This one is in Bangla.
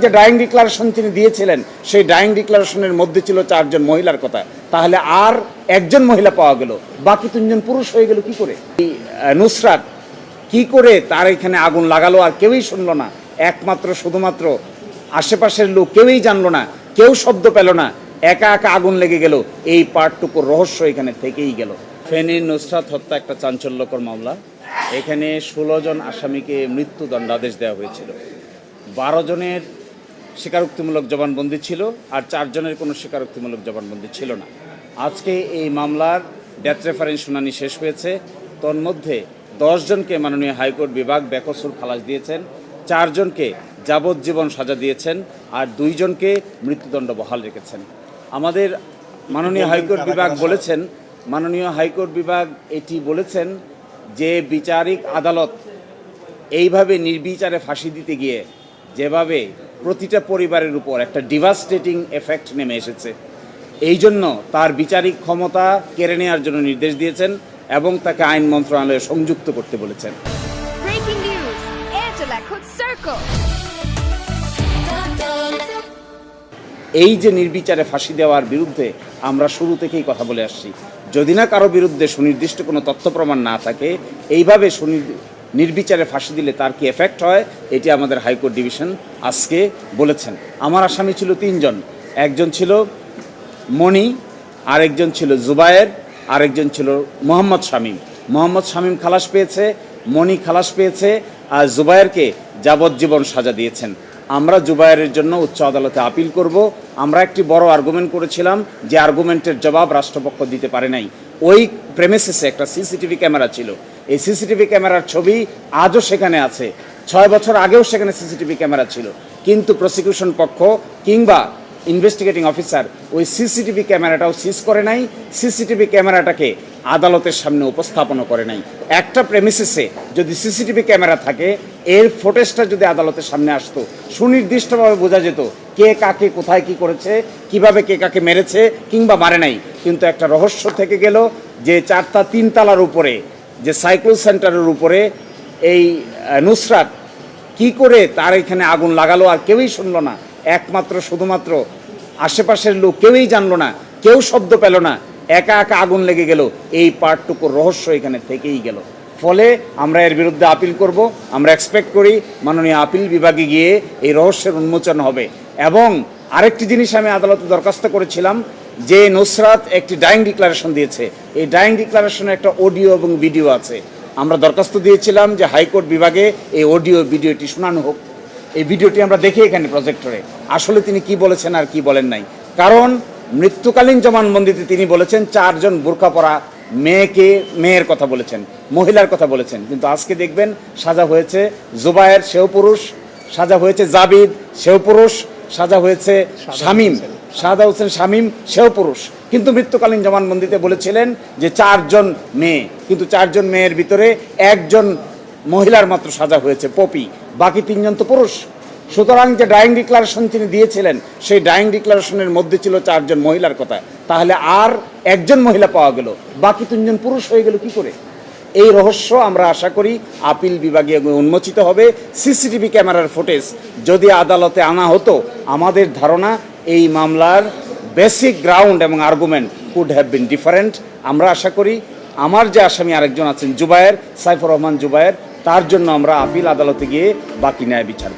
যে ড্রাইং ডিক্লারেশন তিনি দিয়েছিলেন সেই ড্রাইং ডিক্লারেশনের মধ্যে ছিল 4 জন মহিলার কথা, তাহলে আর একজন মহিলা পাওয়া গেল, বাকি 3 জন পুরুষ হয়ে গেল কি করে? নুসরাত কি করে তার এখানে আগুন লাগালো আর কেউই শুনলো না, একমাত্র শুধুমাত্র আশেপাশের লোক কেউই জানলো না, কেউ শব্দ পেল না, একা একা আগুন লেগে গেল, এই পার্টটুকুর রহস্য এখানে থেকেই গেল। ফেনীর নুসরাত হত্যা একটা চাঞ্চল্যকর মামলা। এখানে 16 জন আসামিকে মৃত্যুদণ্ডাদেশ দেওয়া হয়েছিল। 12 জনের স্বীকারোক্তিমূলক জবানবন্দি ছিল আর 4 জনের কোনো স্বীকারোক্তিমূলক জবানবন্দি ছিল না। আজকে এই মামলার ডেথ রেফারেন্স শুনানি শেষ হয়েছে। তন্মধ্যে 10 জনকে মাননীয় হাইকোর্ট বিভাগ বেকসুর খালাস দিয়েছেন, 4 জনকে যাবজ্জীবন সাজা দিয়েছেন আর 2 জনকে মৃত্যুদণ্ড বহাল রেখেছেন। আমাদের মাননীয় হাইকোর্ট বিভাগ এটি বলেছেন যে বিচারিক আদালত এইভাবে নির্বিচারে ফাঁসি দিতে গিয়ে যেভাবে প্রতিটা পরিবারের উপর একটা ডিভাস্টেটিং এফেক্ট নেমে এসেছে, এই জন্য তার বিচারিক ক্ষমতা কেড়ে নেওয়ার জন্য নির্দেশ দিয়েছেন এবং তাকে আইন মন্ত্রণালয়ে সংযুক্ত করতে বলেছেন। এই যে নির্বিচারে ফাঁসি দেওয়ার বিরুদ্ধে আমরা শুরু থেকেই কথা বলে আসছি। যদি না কারো বিরুদ্ধে সুনির্দিষ্ট কোনো তথ্য প্রমাণ না থাকে, এইভাবে নির্বিচারে ফাঁসি দিলে তার কি এফেক্ট হয়, এটি আমাদের হাইকোর্ট ডিভিশন আজকে বলেছেন। আমার আসামি ছিল 3 জন, একজন ছিল মণি, আরেকজন ছিল জুবায়ের, আরেকজন ছিল মোহাম্মদ শামীম। মোহাম্মদ শামীম খালাস পেয়েছে, মণি খালাস পেয়েছে আর জুবায়েরকে যাবজ্জীবন সাজা দিয়েছেন। আমরা জুবায়েরের জন্য উচ্চ আদালতে আপিল করব। আমরা একটি বড় আর্গুমেন্ট করেছিলাম যে আর্গুমেন্টের জবাব রাষ্ট্রপক্ষ দিতে পারে নাই। ওই প্রেমিসেসে একটা সিসিটিভি ক্যামেরা ছিল, এই সিসিটিভি ক্যামেরার ছবি আজও সেখানে আছে, 6 বছর আগেও সেখানে সিসিটিভি ক্যামেরা ছিল, কিন্তু প্রসিকিউশন পক্ষ কিংবা ইনভেস্টিগেটিং অফিসার ওই সিসিটিভি ক্যামেরাটাও সিজ করে নাই, সিসিটিভি ক্যামেরাটাকে আদালতের সামনে উপস্থাপনও করে নাই। একটা প্রেমিসেসে যদি সিসিটিভি ক্যামেরা থাকে, এর ফুটেজটা যদি আদালতের সামনে আসতো, সুনির্দিষ্টভাবে বোঝা যেত কে কাকে কোথায় কি করেছে, কিভাবে কে কাকে মেরেছে কিংবা মারে নাই। কিন্তু একটা রহস্য থেকে গেল যে 3 তলার উপরে যে সাইক্লোন সেন্টারের উপরে এই নুসরাত কি করে তার এখানে আগুন লাগালো আর কেউই শুনলো না, একমাত্র শুধুমাত্র আশেপাশের লোক কেউই জানলো না, কেউ শব্দ পেল না, একা একা আগুন লেগে গেল, এই পার্টটুকুর রহস্য এখানে থেকেই গেল। ফলে আমরা এর বিরুদ্ধে আপিল করব। আমরা এক্সপেক্ট করি মাননীয় আপিল বিভাগে গিয়ে এই রহস্যের উন্মোচন হবে। এবং আরেকটি জিনিস আমি আদালতে দরখাস্ত করেছিলাম যে নুসরাত একটি ডাইং ডিক্লারেশন দিয়েছে, এই ডাইং ডিক্লারেশনে একটা অডিও এবং ভিডিও আছে। আমরা দরখাস্ত দিয়েছিলাম যে হাইকোর্ট বিভাগে এই অডিও ভিডিওটি শোনানো হোক। এই ভিডিওটি আমরা দেখি এখানে প্রজেক্টরে আসলে তিনি কি বলেছেন আর কি বলেন নাই। কারণ মৃত্যুকালীন জবানবন্দিতে তিনি বলেছেন 4 জন বোরকা পরা মেয়ের কথা বলেছেন, মহিলার কথা বলেছেন, কিন্তু আজকে দেখবেন সাজা হয়েছে জুবায়ের, সেও পুরুষ, সাজা হয়েছে জাবিদ, সেও পুরুষ, সাজা হয়েছে শাহাদা হোসেন শামীম, সেও পুরুষ, কিন্তু মৃত্যুকালীন জবানবন্দিতে বলেছিলেন যে 4 জন মেয়ে, কিন্তু 4 জন মেয়ের ভিতরে 1 জন মহিলার মাত্র সাজা হয়েছে পপি, বাকি 3 জন তো পুরুষ। সুতরাং যে ড্রাইং ডিক্লারেশন তিনি দিয়েছিলেন সেই ড্রাইং ডিক্লারেশনের মধ্যে ছিল 4 জন মহিলার কথা, তাহলে আর একজন মহিলা পাওয়া গেল, বাকি 3 জন পুরুষ হয়ে গেল কি করে? এই রহস্য আমরা আশা করি আপিল বিভাগে উন্মোচিত হবে। সিসিটিভি ক্যামেরার ফুটেজ যদি আদালতে আনা হতো, আমাদের ধারণা এই মামলার বেসিক গ্রাউন্ড এবং argument could have been different. আমরা আশা করি আমার যে আসামি আরেকজন আছেন জুবায়ের, সাইফুর রহমান জুবায়ের, তার জন্য আমরা আপিল আদালতে গিয়ে বাকি ন্যায় বিচার